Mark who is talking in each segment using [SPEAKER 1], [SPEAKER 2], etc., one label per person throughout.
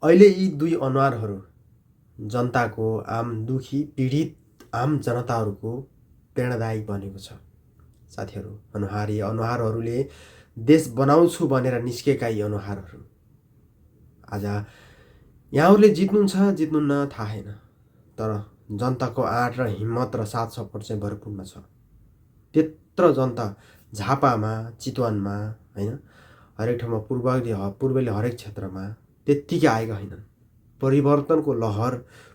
[SPEAKER 1] अहिले यी दुई अनुहारहरू जनताको, आम दुखी पीडित आम जनताहरूको प्रेरणादायी बनेको छ। साथीहरू, यी अनुहारहरूले देश बनाउँछु भनेर निस्केका यी अनुहारहरू आज यहाँहरूले जित्नुहुन्छ जित्नुहुन्न थाहा छैन, तर जनताको आँट र हिम्मत र साथ सपोर्ट चाहिँ भरपूर्ण छ। त्यत्रो जनता झापामा, चितवनमा हैन, हरेक ठाउँमा पूर्वले हरेक क्षेत्रमा त्यत्तिकै आएका होइनन्। परिवर्तनको लहर,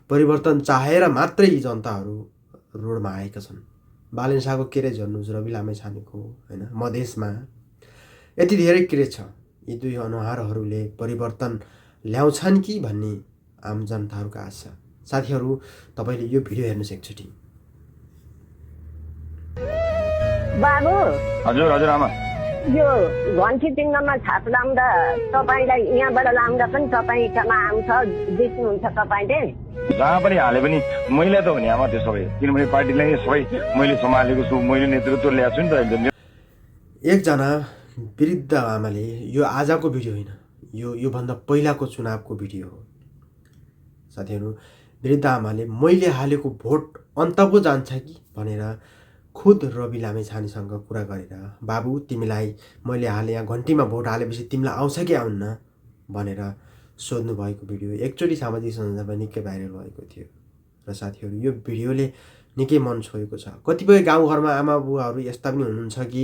[SPEAKER 1] परिवर्तन चाहेर मात्रै यी जनताहरू रोडमा आएका छन्। बालेन शाहको क्रेज हेर्नुहोस्, रवि लामेछानेको हैन, मधेसमा यति धेरै क्रेज छ। यी दुई अनुहारहरूले परिवर्तन ल्याउँछन् कि भन्ने आम जनताहरूको आशा। साथीहरू, तपाईँले यो भिडियो हेर्नुहोस् एकचोटि।
[SPEAKER 2] बाबु,
[SPEAKER 3] हजुर हजुर आमा,
[SPEAKER 2] यो घन्टी चिन्हमा छाप लाउँदा तपाईँलाई यहाँबाट लाउँदा पनि तपाईँसँग आउँछ, जित्नुहुन्छ तपाईँले।
[SPEAKER 3] जहाँ पनि हाले पनि मैले त हो नि आमा त्यो सबै, किनभने पार्टीलाई सबै मैले सम्हालेको छु, मैले नेतृत्व ल्याएको छु नि त।
[SPEAKER 1] एकजना वृद्ध आमाले, यो आजको भिडियो होइन, योभन्दा पहिलाको चुनावको भिडियो हो। साथीहरू, वृद्ध आमाले मैले हालेको भोट अन्त पो जान्छ कि भनेर खुद रवि लामेछानेसँग कुरा गरेर, बाबु तिमीलाई मैले हाले यहाँ घन्टीमा भोट हालेपछि तिमीलाई आउँछ कि आउन्न भनेर सोध्नु भएको भिडियो एकचोटि सामाजिक सञ्जालमा निकै भाइरल भएको थियो। र साथीहरू, यो भिडियोले निकै मन छोएको छ। कतिपय गाउँघरमा आमा बुवाहरू यस्ता पनि हुनुहुन्छ कि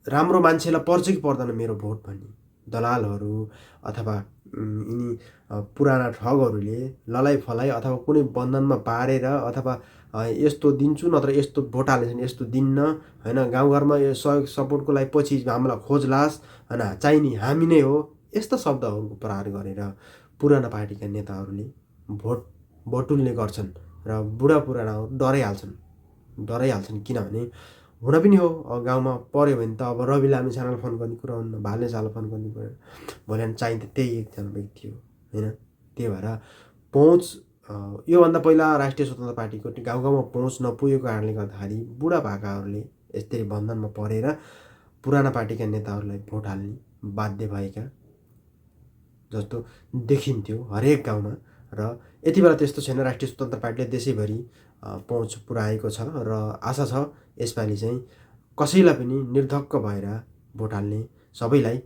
[SPEAKER 1] राम्रो मान्छेलाई पर्छ कि पर्दैन मेरो भोट भन्ने दलालहरू अथवा यिनी पुराना ठगहरूले ललाइ फलाइ अथवा कुनै बन्धनमा पारेर अथवा यस्तो दिन्छु नत्र यस्तो भोट हालेछन् यस्तो दिन्न हैन, गाउँघरमा यो सहयोग सपोर्टको लागि पछि हामीलाई खोजलास हैन, चाहिने हामी नै हो, यस्ता शब्दहरूको प्रहार गरेर पुराना पार्टीका नेताहरूले भोट बटुल्ने गर्छन् र बुढापुरानाहरू डराइहाल्छन्। किनभने हुन पनि हो, गाउँमा पऱ्यो भने त अब रवि लामेछानेलाई फोन गर्ने कुरा हुन्न, भाले शाहलाई फोन गर्ने कुरा, भोलि चाहिँ त्यही एकजना व्यक्ति हो होइन। त्यही भएर पहुँच, योभन्दा पहिला राष्ट्रिय स्वतन्त्र पार्टीको गाउँमा पहुँच नपुगेको कारणले गर्दाखेरि बुढापाकाहरूले यस्तै बन्धनमा परेर पुराना पार्टीका नेताहरूलाई भोट हाल्ने बाध्य भएका जस्तो देखिन्थ्यो हरेक गाउँमा। र यति बेला त्यस्तो छैन, राष्ट्रिय स्वतन्त्र पार्टीले देशैभरि पहुँच पुऱ्याएको छ र आशा छ यसपालि चाहिँ कसैलाई पनि निर्धक्क भएर भोट हाल्ने सबैलाई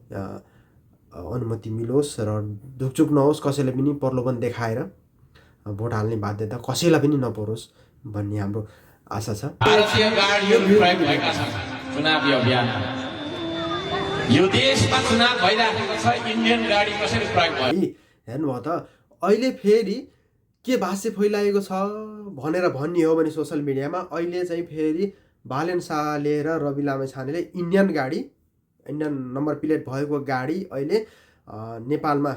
[SPEAKER 1] अनुमति मिलोस् र ढुकचुक नहोस्, कसैलाई पनि प्रलोभन देखाएर भोट हाल्ने बाध्यता कसैलाई पनि नपरोस् भन्ने हाम्रो आशा छ।
[SPEAKER 4] भारतीय गाडीहरू प्रयोग भएका छन् चुनावी अभियानमा। यो देशमा चुनाव भइराखेको छ, इन्डियन गाडी कसरी प्रयोग भयो
[SPEAKER 1] हेर्नुभयो त, अहिले फेरि के भाष्य फैलाएको छ भनेर भन्ने हो भने सोसल मिडियामा अहिले चाहिँ फेरि बालेन शाहले र रवि लामेछानेले इन्डियन नम्बर प्लेट भएको गाडी अहिले नेपालमा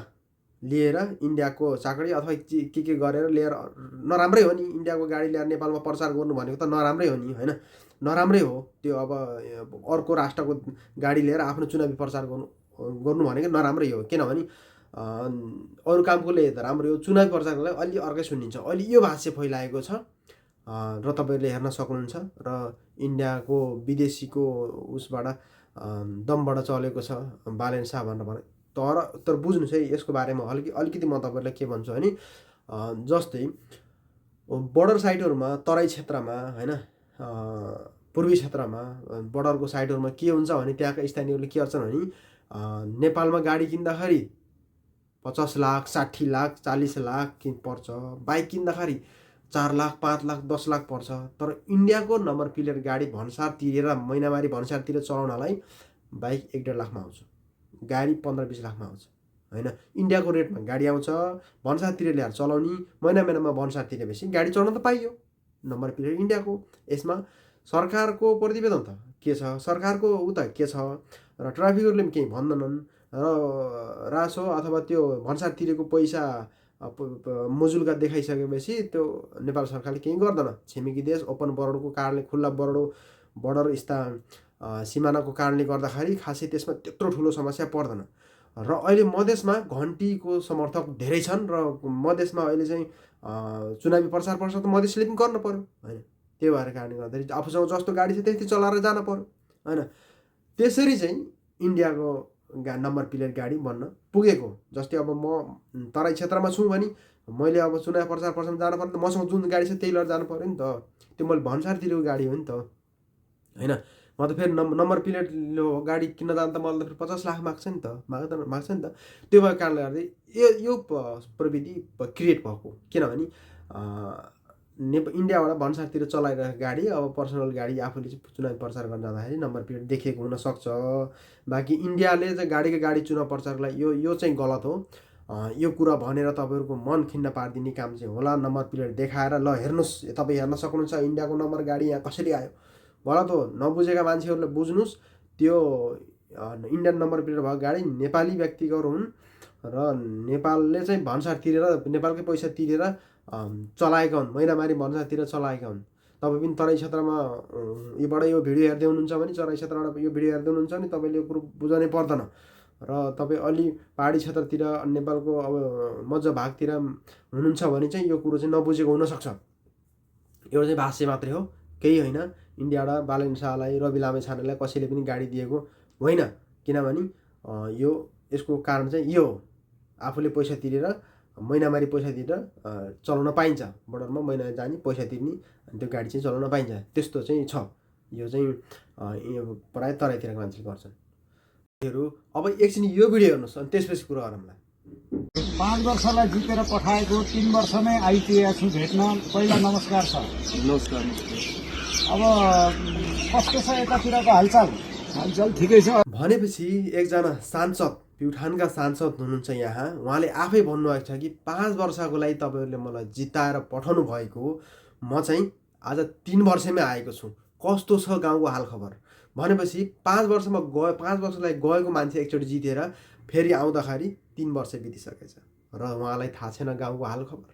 [SPEAKER 1] लिएर इन्डियाको चाकडी अथवा के गरेर लिएर, नराम्रै हो नि इन्डियाको गाडी ल्याएर नेपालमा प्रचार गर्नु भनेको त नराम्रै हो नि होइन, नराम्रै हो त्यो। अब अर्को राष्ट्रको गाडी लिएर आफ्नो चुनावी प्रचार गर्नु भनेको नराम्रै हो, किनभने अरू कामको लिए त राम्रो हो, चुनावी प्रचारको लागि अलि अर्कै सुनिन्छ। अहिले यो भाष्य फैलाएको छ र तपाईँहरूले हेर्न सक्नुहुन्छ। र इन्डियाको विदेशीको उसबाट दमबाट चलेको छ बालेन शाह भनेर तर बुझ्नुहोस् है, यसको बारेमा अलिकति म तपाईँहरूलाई के भन्छु भने, जस्तै बर्डर साइडहरूमा तराई क्षेत्रमा होइन, पूर्वी क्षेत्रमा बर्डरको साइडहरूमा के हुन्छ भने त्यहाँका स्थानीयहरूले के गर्छन् भने नेपालमा गाडी किन्दाखेरि 50 लाख 60 लाख 40 लाख पर्छ, बाइक किन्दाखेरि 4 लाख 5 लाख 10 लाख पर्छ। तर इन्डियाको नम्बर प्लेट गाडी भन्सार तिरेर महिनावारी भन्सार तिरेर चलाउनलाई बाइक 1-1.5 लाखमा आउँछ, गाडी 15-20 लाखमा आउँछ होइन। इन्डियाको रेटमा गाडी आउँछ, भन्सार तिरेर ल्याएर चलाउने, महिनामा भन्सार तिरेपछि गाडी चलाउन त पाइयो, नम्बर प्लेट इन्डियाको। यसमा सरकारको प्रतिवेदन त के छ, सरकारको उता के छ, र ट्राफिकहरूले पनि केही भन्दैनन्। र रासो अथवा त्यो भन्सार तिरेको पैसा मुजुल्का देखाइसकेपछि त्यो नेपाल सरकारले केही गर्दैन। छिमेकी देश ओपन बर्डरको कारणले, खुल्ला बर्डर सिमानाको कारणले गर्दाखेरि खासै त्यसमा त्यत्रो ठुलो समस्या पर्दैन। र अहिले मधेसमा घन्टीको समर्थक धेरै छन् र मधेसमा अहिले चाहिँ चुनावी प्रचार त मधेसले पनि गर्नु पर्यो होइन। त्यो भएर कारणले गर्दाखेरि आफूसँग जस्तो गाडी छ त्यस्तै चलाएर जानु पर्यो होइन। त्यसरी चाहिँ इन्डियाको नम्बर प्लेट गाडी बन्न पुगेको। जस्तै अब म तराई क्षेत्रमा छु भने मैले अब चुनाव प्रचार प्रसारमा जानु पर्यो त मसँग जुन गाडी छ त्यही लिएर जानु पऱ्यो नि त। त्यो मैले भन्सार तिरेको गाडी हो नि त होइन। म त फेरि नम्बर प्लेट गाडी किन्न जाँदा त मलाई त फेरि 50 लाख माग्छ नि त, माग्छ नि त। त्यो भएको कारणले गर्दा यो प्रविधि क्रिएट भएको। किनभने इन्डियाबाट भन्सारतिर चलाइरहेको गाडी अब पर्सनल गाडी आफूले चाहिँ चुनाव प्रचार गर्न जाँदाखेरि नम्बर प्लेट देखेको हुनसक्छ। बाँकी इन्डियाले चाहिँ गाडी चुनाव प्रचारको लागि यो चाहिँ गलत हो। यो कुरा भनेर तपाईँहरूको मन खिन्न पारिदिने काम चाहिँ होला। नम्बर प्लेट देखाएर ल हेर्नुहोस्, तपाईँ हेर्न सक्नुहुन्छ इन्डियाको नम्बर गाडी यहाँ कसरी आयो, गलत हो। नबुझेका मान्छेहरूले बुझ्नुहोस्, त्यो इन्डियन नम्बर प्लेट भएको गाडी नेपाली व्यक्तिहरू हुन् र नेपालले चाहिँ भन्सार तिरेर नेपालकै पैसा तिरेर चलाएका हुन्, महिनामारी भन्सारतिर चलाएका हुन्। तपाईँ पनि तराई क्षेत्रमा योबाट यो भिडियो हेर्दै हुनुहुन्छ भने तराई क्षेत्रबाट यो भिडियो हेर्दै हुनुहुन्छ भने तपाईँले यो कुरो बुझाउनै पर्दैन। र तपाईँ अलि पहाडी क्षेत्रतिर नेपालको अब मध्य भागतिर हुनुहुन्छ भने चाहिँ यो कुरो चाहिँ नबुझेको हुनसक्छ। एउटा चाहिँ भाष्य मात्रै हो, केही होइन। इन्डियाबाट बालेन शाहलाई रवि लामेछानेलाई कसैले पनि गाडी दिएको होइन। किनभने यसको कारण चाहिँ यो हो, आफूले पैसा तिरेर महिनामारी पैसा तिरेर चलाउन पाइन्छ। बोर्डरमा महिना जाने पैसा तिर्ने अनि त्यो गाडी चाहिँ चलाउन पाइन्छ, त्यस्तो चाहिँ छ। यो चाहिँ प्रायः तराईतिरका मान्छेले गर्छन्। अब एकछिन यो भिडियो हेर्नुहोस् अनि त्यसपछि कुरो गरौँला।
[SPEAKER 5] 5 वर्षलाई जितेर पठाएको 3 वर्षमै आइपुगेको छु भेट्न। पहिला नमस्कार छ।
[SPEAKER 6] नमस्कार।
[SPEAKER 5] अब कस्तो छ यतातिरको हालचाल?
[SPEAKER 6] हालचाल ठिकै छ।
[SPEAKER 1] भनेपछि एकजना सांसद, प्युठानका सांसद हुनुहुन्छ यहाँ, उहाँले आफै भन्नुभएको छ कि 5 वर्षको लागि तपाईँहरूले मलाई जिताएर पठाउनु भएको, म चाहिँ आज 3 वर्षमै आएको छु, कस्तो छ गाउँको हालखबर। भनेपछि 5 वर्षमा 5 वर्षलाई गएको मान्छे एकचोटि जितेर फेरि आउँदाखेरि 3 वर्ष बितिसकेछ र उहाँलाई थाहा छैन गाउँको हालखबर।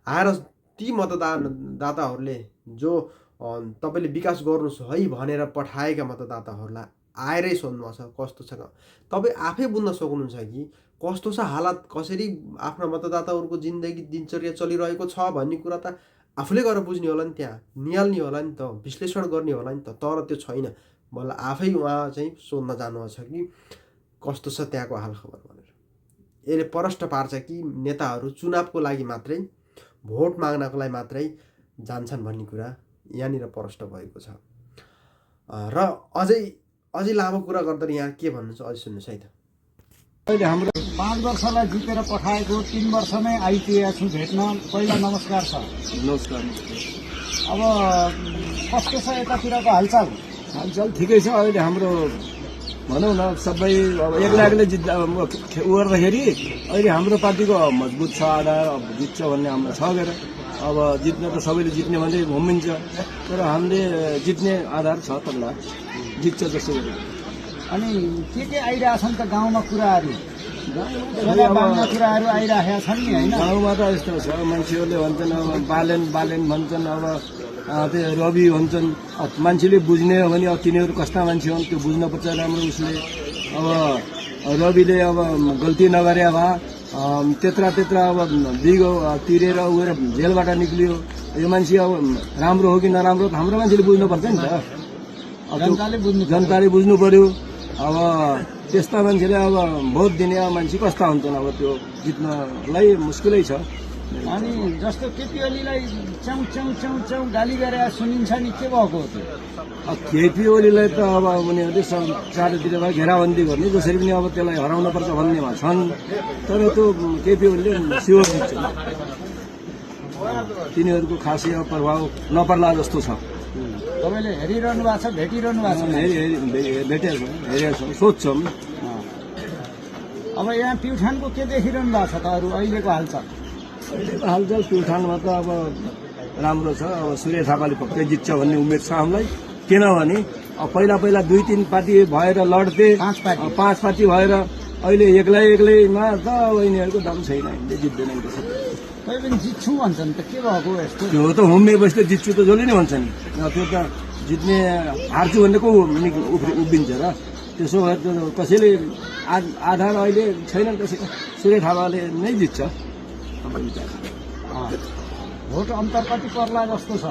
[SPEAKER 1] आएर ती मतदाताहरूले जो तपाईँले विकास गर्नुहोस् है भनेर पठाएका मतदाताहरूलाई आएरै सोध्नु छ कस्तो छ गाउँ। तपाईँ आफै बुझ्न सक्नुहुन्छ कि कस्तो छ हालत, कसरी आफ्ना मतदाताहरूको जिन्दगी दिनचर्या चलिरहेको छ भन्ने कुरा त आफूले गएर बुझ्ने होला नि, त्यहाँ निहाल्ने होला नि त, विश्लेषण गर्ने होला नि त। तर त्यो छैन। मलाई आफै उहाँ चाहिँ सोध्न जानुहुन्छ कि कस्तो छ त्यहाँको हालखबर भनेर। यसले प्रश्न पार्छ कि नेताहरू चुनावको लागि मात्रै, भोट माग्नको लागि मात्रै जान्छन् भन्ने कुरा यहाँनिर प्रश्न भएको छ। र अझै लामो कुरा गर्दा यहाँ के भन्नुहुन्छ अझै सुन्नुहोस् है त।
[SPEAKER 5] अहिले हाम्रो 5 वर्षलाई जितेर पठाएको 3 वर्षमै आइपुगेको छु भेट्न। पहिला नमस्कार छ।
[SPEAKER 6] नमस्कार।
[SPEAKER 5] अब कस्तो छ यतातिरको हालचाल?
[SPEAKER 6] हालचाल ठिकै छ। अहिले हाम्रो भनौँ न सबै अब एक्लै जित्दा उ गर्दाखेरि अहिले हाम्रो पार्टीको मजबुत छ आधार, अब जित्छ भन्ने हाम्रो छ गएर। अब जित्न त सबैले जित्ने भन्दै घुमिन्छ, तर हामीले जित्ने आधार छ तल्ला, जित्छ जस्तो गरे।
[SPEAKER 5] अनि के आइरहेछन् त गाउँमा कुराहरू? कुराहरू आइरहेका छन् नि होइन?
[SPEAKER 6] गाउँमा त यस्तो छ, मान्छेहरूले भन्छन् अब बालेन भन्छन्, अब त्यो रवि भन्छन्। मान्छेले बुझ्ने हो भने अब तिनीहरू कस्ता मान्छे हुन् त्यो बुझ्नुपर्छ राम्रो उसले। अब रविले अब गल्ती नगरे भए त्यत्रा अब दिगो तिरेर उयो जेलबाट निक्लियो। यो मान्छे अब राम्रो हो कि नराम्रो हाम्रो मान्छेले बुझ्नुपर्छ नि त, जनताले बुझ्नु पर्यो। अब त्यस्ता मान्छेले अब भोट दिने मान्छे कस्ता हुन्छन्, अब त्यो जित्नलाई मुस्किलै छ।
[SPEAKER 5] अनि जस्तो केपी ओलीलाई च्याउ गाली गरेर सुनिन्छ नि, के भएको हो त्यो?
[SPEAKER 6] केपी ओलीलाई त अब उनीहरूले चारैतिर घेराबन्दी गर्ने, जसरी पनि अब त्यसलाई हराउनुपर्छ भन्नेमा छन्। तर त्यो केपी ओलीले स्योर दिन्छ, तिनीहरूको खासै प्रभाव नपर्ला जस्तो छ।
[SPEAKER 5] तपाईँले हेरिरहनु भएको छ, भेटिरहनु भएको छ?
[SPEAKER 6] हेरेको छौँ, सोध्छौँ।
[SPEAKER 5] अब यहाँ प्युठानको के देखिरहनु भएको छ त अरू अहिलेको हालचाल?
[SPEAKER 6] हालचाल प्युठानमा त अब राम्रो छ। अब सूर्य थापाले पक्कै जित्छ भन्ने उम्मेद छ हामीलाई। किनभने पहिला 2-3 पार्टी भएर लड्थे, 5 पार्टी भएर अहिले एक्लैमा त अब यिनीहरूको दम छैन, यिनले जित्दैनन्।
[SPEAKER 5] कोही पनि जित्छु भन्छन् त, के भएको यस्तो?
[SPEAKER 6] त्यो त हुम्मे बस्दै जित्छु त जसले नै भन्छ नि, त्यो त जित्ने हार्छु भन्ने को उभिन्छ र। त्यसो भए कसैले आधार अहिले छैन, त्यसैले सूर्य थापाले नै जित्छ।
[SPEAKER 5] भोट अन्तर कति पर्ला जस्तो छ?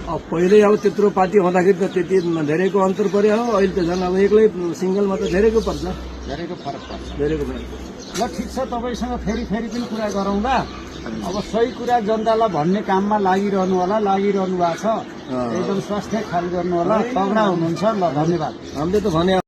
[SPEAKER 6] अब पहिल्यै अब त्यत्रो पार्टी हुँदाखेरि त त्यति धेरैको अन्तर पर्यो हो। अहिले त झन् अब एक्लै सिङ्गलमा त धेरैको पर्छ।
[SPEAKER 5] धेरैको फरक पर्छ।
[SPEAKER 6] धेरैको फरक पर्छ।
[SPEAKER 5] ल ठिक छ, तपाईँसँग फेरि पनि कुरा गरौँला। अब सही कुरा जनतालाई भन्ने काममा लागिरहनु होला, लागिरहनु भएको छ। एकदम स्वास्थ्य ख्याल गर्नु होला, तगडा हुनुहुन्छ। ल धन्यवाद।
[SPEAKER 6] हामीले त भने